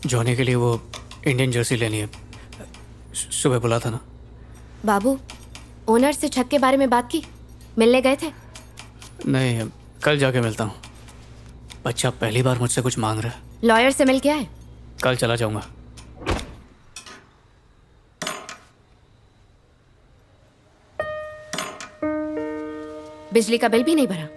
Johnny के लिए वो इंडियन जर्सी लेनी है। सुबह बुला था ना। बाबू, ओनर से छत के बारे में बात की? मिलने गए थे? नहीं, कल जाके मिलता हूँ। बच्चा पहली बार मुझसे कुछ मांग रहा है। लॉयर से मिल के आए? कल चला जाऊंगा। बिजली का बिल भी नहीं भरा?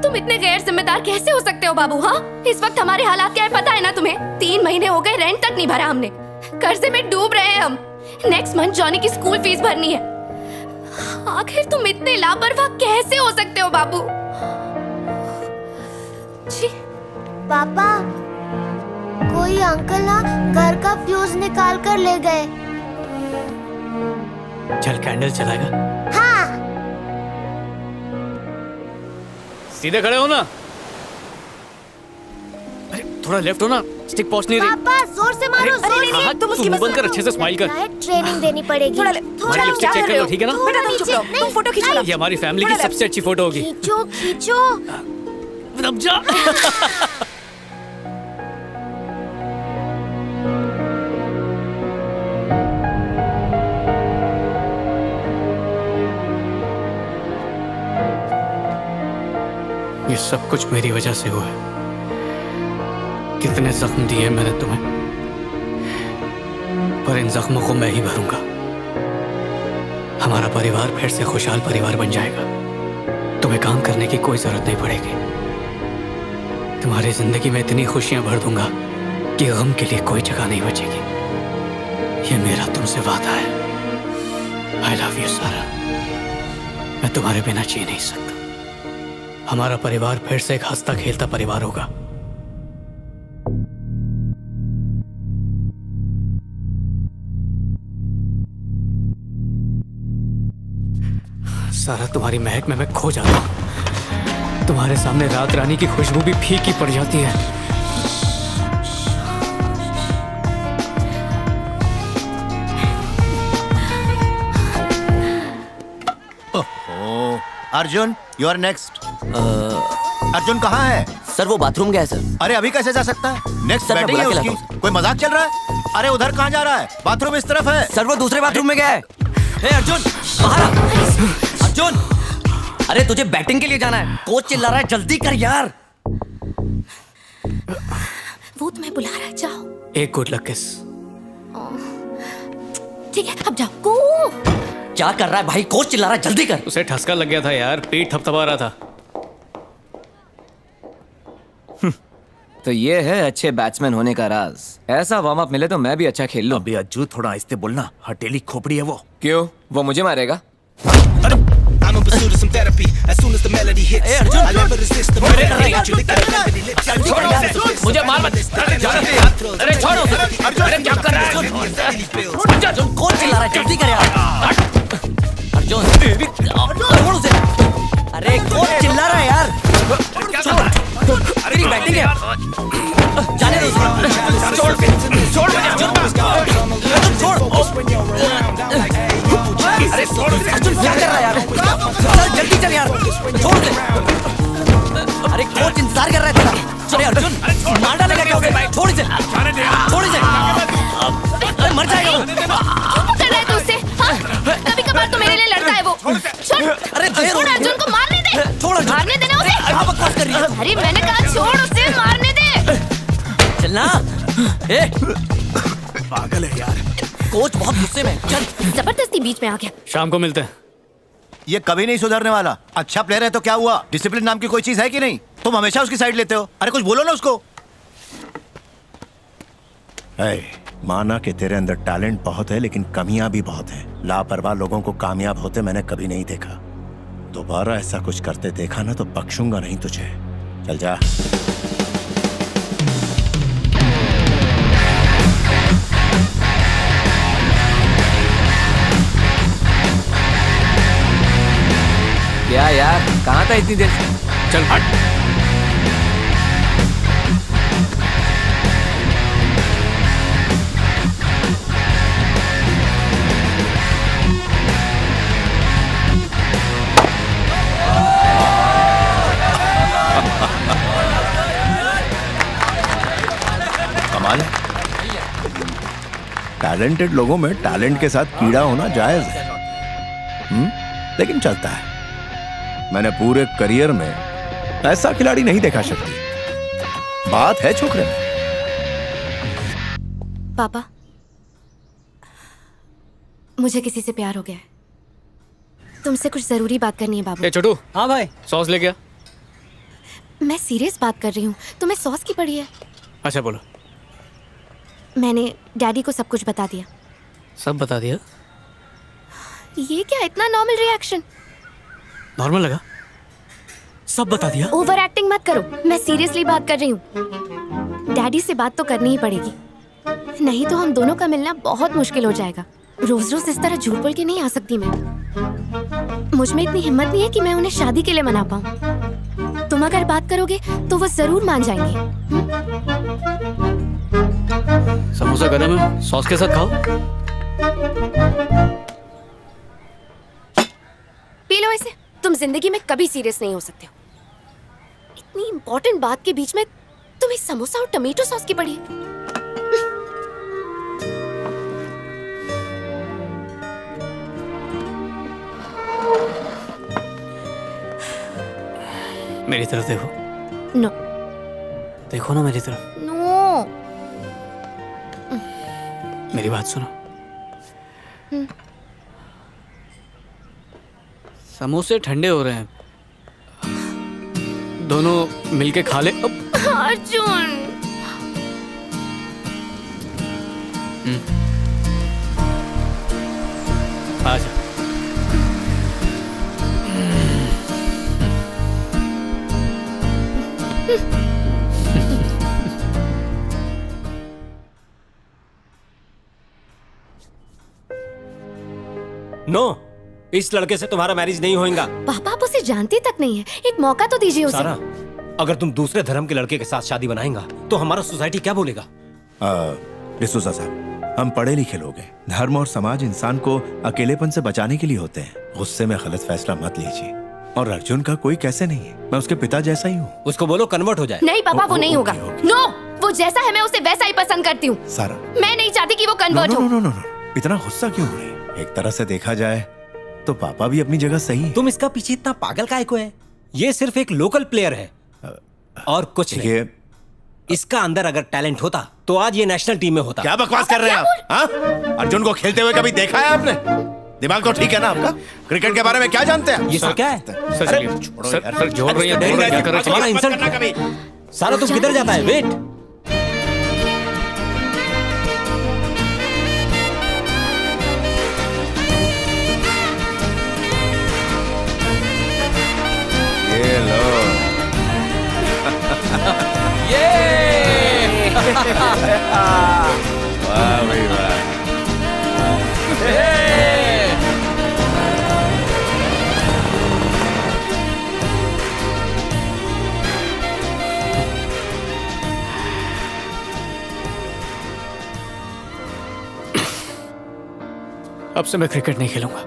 तुम इतने गैर जिम्मेदार कैसे हो सकते हो बाबू? हाँ, इस वक्त हमारे हालात क्या है पता है ना तुम्हें? 3 महीने हो गए, रेंट तक नहीं भरा हमने। कर्जे में डूब रहे हैं हम। नेक्स्ट मंथ जॉनी की स्कूल फीस भरनी है। आखिर तुम इतने लापरवाह कैसे हो सकते हो बाबू? जी पापा, कोई अंकल ना घर का फ्यूज निकाल कर ले गए। चल, कैंडल चलाएगा। हाँ। सीधे खड़े हो ना। अरे थोड़ा लेफ्ट हो ना, स्टिक पहुंच नहीं रही। पापा जोर से मारो, जोर से। हाँ, तुम मुंह बंद कर, अच्छे से स्माइल कर। ट्रेनिंग देनी पड़ेगी। हमारी लिपस्टिक चेक कर लो, ठीक है ना? बेटा तुम चुप रहो, तुम फोटो खींचो। ये हमारी फैमिली की सबसे अच्छी फोटो होगी। खींचो खींचो। अब जा। ये सब कुछ मेरी वजह से हुआ है। कितने जख्म दिए मैंने तुम्हें, पर इन जख्मों को मैं ही भरूंगा। हमारा परिवार फिर से खुशहाल परिवार बन जाएगा। तुम्हें काम करने की कोई जरूरत नहीं पड़ेगी। तुम्हारी जिंदगी में इतनी खुशियां भर दूंगा कि गम के लिए कोई जगह नहीं बचेगी। ये मेरा तुमसे वादा है। आई लव यू सारा। मैं तुम्हारे बिना जी नहीं सकता। हमारा परिवार फिर से एक हंसता खेलता परिवार होगा। सारा, तुम्हारी महक में मैं खो जाता हूं। तुम्हारे सामने रात रानी की खुशबू भी फीकी पड़ जाती है। Arjun, you are next. Arjun कहाँ है? सर वो बाथरूम गया है सर। अरे अभी कैसे जा सकता है? नेक्स्ट सर, मैं बैटिंग है बुला के उसकी। लाता हूं। कोई मजाक चल रहा है? अरे उधर कहाँ जा रहा है? बाथरूम इस तरफ है। सर वो दूसरे बाथरूम में गया है। हे अर्जुन, बाहर आ। अर्जुन, अरे तुझे बैटिंग के लिए जाना है। कोच चिल्ला रहा है, जल्दी कर यार। वो तुम्हें बुला रहा है, जाओ। एक गुड लक किस। ठीक है, अब जाओ। गो। क्या कर रहा है भाई? कोच चिल्ला रहा है, जल्दी कर। उसे ठसका लग गया था यार, पेट थपथपा रहा था। तो ये है अच्छे बैट्समैन होने का राज। ऐसा वार्म अप मिले तो मैं भी अच्छा खेल लूं। अबे अज्जू, थोड़ा आहिस्ते बोलना। हटेली खोपड़ी है वो। क्यों? वो मुझे मारेगा? I'm in pursuit of some therapy. As soon as the melody hits, Hey, Arjun! I never resist the melody. You lick the melody lips. मुझे मार मत। अरे छोड़ो। अरे क्या कर रहा है? अर्जुन, कोच चिल्ला रहा है, जल्दी कर यार। अर्जुन, छोड़ उसे। अरे कोच चिल्ला रहा है यार। तेरी बैटिंग है। जाने दो उसे। छोड़ मुझे अर्जुन। छोड़। अरे अर्जुन क्या कर रहा है यार? चल जल्दी चल यार, छोड़ दे। अरे कोच इंतजार कर रहा है तेरा। चले अर्जुन, मार डालेगा क्या उसे? छोड़ इसे, छोड़ इसे। अरे मर जाएगा वो। क्यों कर रहा है तू उससे? हाँ? कभी-कभार तो मेरे लिए लड़ता है वो। छोड़। अरे छोड़ अर्जुन को, मारने दे। छोड़ अर्जुन। मारने देना उसे। क्या बकवास कर रही है? अरे मैंने कहा छोड़ उसे, मारने दे। चलना। ए, पागल है यार। कोच बहुत गुस्से में। चल। जबरदस्ती बीच में आ गया। शाम को मिलते हैं। ये कभी नहीं सुधरने वाला। अच्छा प्लेयर है तो क्या हुआ? डिसिप्लिन नाम की कोई चीज है कि नहीं? तुम हमेशा उसकी साइड लेते हो। अरे कुछ बोलो ना उसको। माना कि तेरे अंदर टैलेंट बहुत है, लेकिन कमियां भी बहुत है। लापरवाह लोगों को कामयाब होते मैंने कभी नहीं देखा। दोबारा ऐसा कुछ करते देखा ना तो बख्शूंगा नहीं तुझे। चल जा। क्या यार, कहाँ था इतनी देर से? चल हट। टैलेंटेड लोगों में टैलेंट के साथ कीड़ा होना जायज है। लेकिन चलता है। मैंने पूरे करियर में ऐसा खिलाड़ी नहीं देखा शक्ति। बात है छोकरे में। पापा, मुझे किसी से प्यार हो गया है। तुमसे कुछ जरूरी बात करनी है बाबू। ए छोटू, हाँ भाई। सॉस ले गया? मैं सीरियस बात कर रही हूँ, तुम्हें सॉस की पड़ी है। अच्छा बोलो। मैंने डैडी को सब कुछ बता दिया। सब बता दिया? ये क्या इतना नॉर्मल रिएक्शन? नॉर्मल लगा? सब बता दिया? ओवर एक्टिंग मत करो, मैं सीरियसली बात कर रही हूँ। डैडी से बात तो करनी ही पड़ेगी, नहीं तो हम दोनों का मिलना बहुत मुश्किल हो जाएगा। रोज रोज इस तरह झूठ बोल के नहीं आ सकती मैं। मुझ में इतनी हिम्मत नहीं है कि मैं उन्हें शादी के लिए मना पाऊँ। तुम अगर बात करोगे तो वो जरूर मान जाएंगे। समोसा गरम है, सॉस के साथ खाओ। पी लो इसे। तुम जिंदगी में कभी सीरियस नहीं हो सकते हो। इतनी इंपॉर्टेंट बात के बीच में तुम्हें समोसा और टमेटो सॉस की पड़ी है। मेरी तरफ देखो। नो देखो ना मेरी तरफ। नो। मेरी बात सुनो। समोसे ठंडे हो रहे हैं, दोनों मिलके खा ले। अर्जुन, आजा। नो, इस लड़के से तुम्हारा मैरिज नहीं होगा। पापा आप उसे जानती तक नहीं है, एक मौका तो दीजिए उसे। सारा, अगर तुम दूसरे धर्म के लड़के के साथ शादी बनाएगा तो हमारा सोसाइटी क्या बोलेगा? डिसूजा साहब, हम पढ़े लिखे लोग हैं। धर्म और समाज इंसान को अकेलेपन से बचाने के लिए होते हैं। गुस्से में गलत फैसला मत लीजिए। और अर्जुन का कोई कैसे नहीं है, मैं उसके पिता जैसा ही हूँ। उसको बोलो कन्वर्ट हो जाए। नहीं पापा, वो नहीं होगा। ओके। नो, वो जैसा है मैं उसे वैसा ही पसंद करती हूँ। सारा, मैं नहीं चाहती कि वो कन्वर्ट हो। नो, इतना गुस्सा क्यों हो रही है? एक तरह से देखा जाए तो पापा भी अपनी जगह सही है। तुम इसका पीछे इतना पागल काहे को है? ये सिर्फ एक लोकल प्लेयर है और कुछ नहीं। ये इसका अंदर अगर टैलेंट होता तो आज ये नेशनल टीम में होता। क्या बकवास कर रहे हैं आप? हाँ? अर्जुन को खेलते हुए कभी देखा है आपने? दिमाग तो ठीक है ना आपका? क्रिकेट के बारे में क्या जानते हैं? ये सर क्या है? सर चलिए। सर जोड़ रही है, क्या कर रहे हमारा हैं? इंसल्ट। सारा तुम किधर जाता है? वेट। ये लो। वाह भाई वाह। अब से मैं क्रिकेट नहीं खेलूंगा।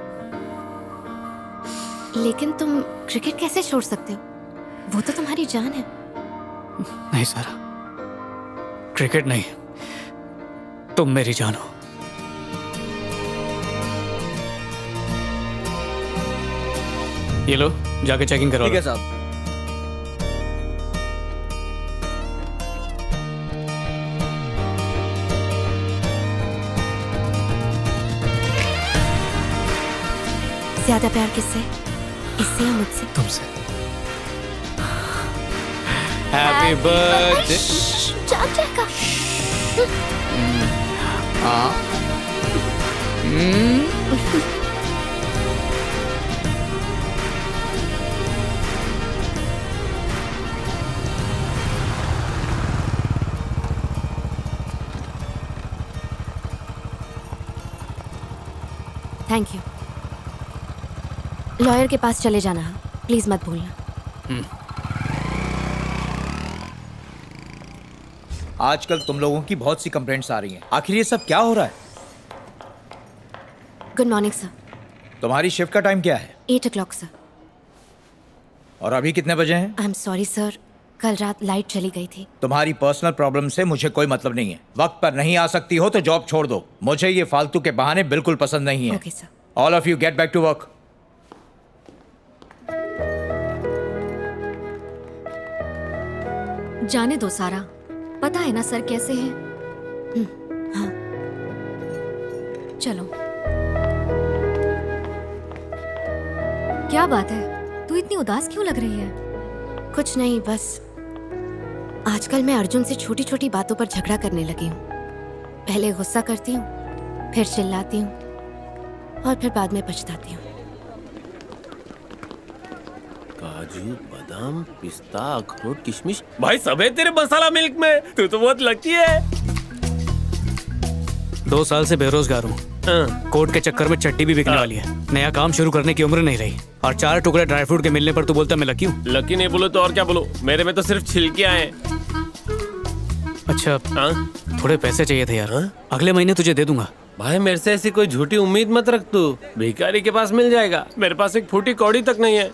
लेकिन तुम क्रिकेट कैसे छोड़ सकते हो? वो तो तुम्हारी जान है। नहीं सारा, क्रिकेट नहीं, तुम मेरी जान हो। ये लो, जाके चेकिंग करो। ठीक है साहब। ज्यादा प्यार किससे? इससे या मुझसे? तुमसे। Happy birthday. जाग जाएगा। Thank you. लॉयर के पास चले जाना, प्लीज मत भूलना। आजकल तुम लोगों की बहुत सी कंप्लेंट्स आ रही हैं। आखिर ये सब क्या हो रहा है? Good morning sir. तुम्हारी शिफ्ट का टाइम क्या है? 8 o'clock सर। और अभी कितने बजे हैं? आई एम सॉरी सर, कल रात लाइट चली गई थी। तुम्हारी पर्सनल प्रॉब्लम से मुझे कोई मतलब नहीं है। वक्त पर नहीं आ सकती हो तो जॉब छोड़ दो। मुझे ये फालतू के बहाने बिल्कुल पसंद नहीं है। Okay sir. All of you get back to work. जाने दो सारा, पता है ना सर कैसे हैं। हाँ चलो। क्या बात है, तू इतनी उदास क्यों लग रही है? कुछ नहीं, बस आजकल मैं अर्जुन से छोटी छोटी बातों पर झगड़ा करने लगी हूँ। पहले गुस्सा करती हूँ, फिर चिल्लाती हूँ और फिर बाद में पछताती हूँ। काजू, बादाम, पिस्ता, अखरोट, किशमिश, भाई सब है तेरे मसाला मिल्क में। तू तो बहुत लकी है। 2 साल से बेरोजगार हूँ। कोर्ट के चक्कर में चट्टी भी बिकने वाली है। नया काम शुरू करने की उम्र नहीं रही और 4 टुकड़े ड्राई फ्रूट के मिलने पर तू बोलता मैं लकी हूँ। लकी नहीं बोलो तो और क्या बोलो, मेरे में तो सिर्फ छिलके आए। अच्छा थोड़े पैसे चाहिए थे यार। अगले महीने तुझे दे दूंगा। भाई मेरे से ऐसी कोई झूठी उम्मीद मत रख, तू भिखारी के पास मिल जाएगा। मेरे पास एक फूटी कौड़ी तक नहीं है।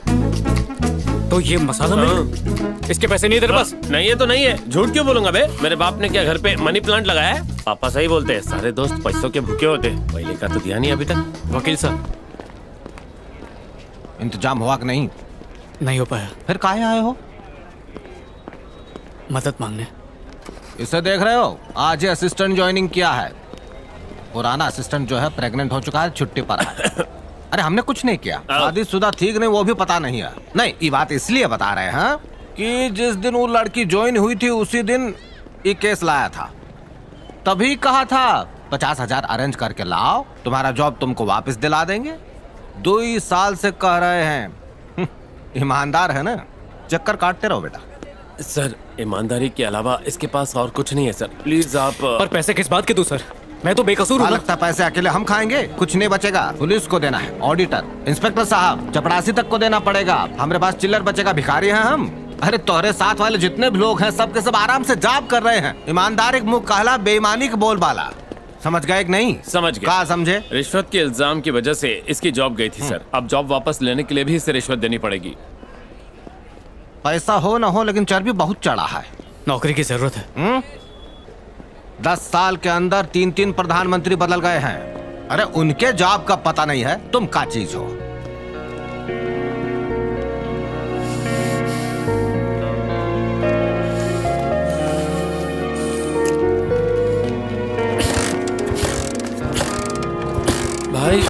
तो ये मसाला मिल्क, इसके पैसे नहीं है तेरे पास? नहीं है तो नहीं है, झूठ क्यों बोलूंगा बे। मेरे बाप ने क्या घर पे मनी प्लांट लगाया है? पापा सही बोलते हैं, सारे दोस्त पैसों के भूखे होते हैं। पहले का तो ध्यान नहीं अभी तक। वकील साहब, इंतजाम हुआ कि नहीं? नहीं हो पाया। फिर काहे आए हो? मदद मांगने। इसे देख रहे हो, आज ये असिस्टेंट ज्वाइनिंग किया है। पुराना असिस्टेंट जो है प्रेग्नेंट हो चुका है, छुट्टी पर है। अरे हमने कुछ नहीं किया, शादीशुदा ठीक नहीं वो भी पता नहीं है। नहीं, ये बात इसलिए बता रहे हैं कि जिस दिन वो लड़की ज्वाइन हुई थी उसी दिन ये केस लाया था। तभी कहा था 50,000 अरेंज करके लाओ, तुम्हारा जॉब तुमको वापस दिला देंगे। 2 साल से कह रहे हैं। ईमानदार है ना, चक्कर काटते रहो बेटा। सर ईमानदारी के अलावा इसके पास और कुछ नहीं है सर, प्लीज आप। पर पैसे किस बात के दूं सर? मैं तो बेकसूर हूँ। लगता पैसे अकेले हम खाएंगे? कुछ नहीं बचेगा। पुलिस को देना है, ऑडिटर, इंस्पेक्टर साहब, चपरासी तक को देना पड़ेगा। हमारे पास चिल्लर बचेगा, भिखारी हैं हम। अरे तोहरे साथ वाले जितने भी लोग हैं सब के सब आराम से जॉब कर रहे हैं। ईमानदार एक मुंह काला, बेईमानी के बोलबाला। समझ गए कि नहीं? समझ गए। कहा समझे? रिश्वत के इल्जाम की वजह से इसकी जॉब गई थी सर। अब जॉब वापस लेने के लिए भी इसे रिश्वत देनी पड़ेगी। पैसा हो ना हो लेकिन चर्बी बहुत चढ़ा है। नौकरी की जरूरत है। 10 साल के अंदर 3 प्रधानमंत्री बदल गए हैं। अरे उनके जॉब का पता नहीं है, तुम क्या चीज हो?